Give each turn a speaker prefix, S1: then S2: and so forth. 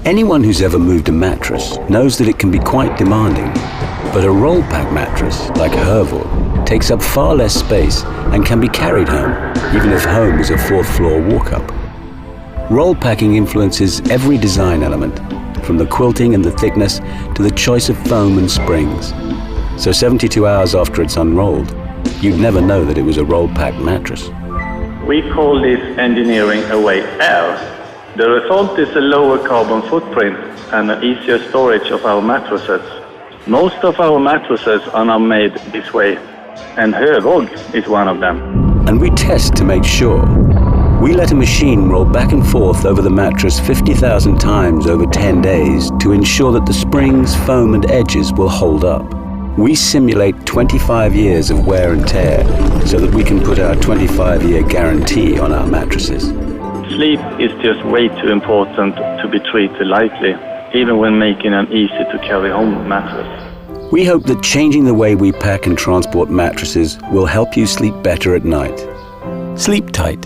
S1: Anyone who's ever moved a mattress knows that it can be quite demanding. But a roll-pack mattress, like Hövåg, takes up far less space and can be carried home, even if home is a fourth-floor walk-up. Roll packing influences every design element, from the quilting and the thickness to the choice of foam and springs. So 72 hours after it's unrolled, you'd never know that it was a roll-pack mattress.
S2: We call this engineering away air. The result is a lower carbon footprint and an easier storage of our mattresses. Most of our mattresses are now made this way, and Hövåg is one of them.
S1: And we test to make sure. We let a machine roll back and forth over the mattress 50,000 times over 10 days to ensure that the springs, foam and edges will hold up. We simulate 25 years of wear and tear so that we can put our 25-year guarantee on our mattresses.
S2: Sleep is just way too important to be treated lightly, even when making an easy-to-carry-home mattress.
S1: We hope that changing the way we pack and transport mattresses will help you sleep better at night. Sleep tight.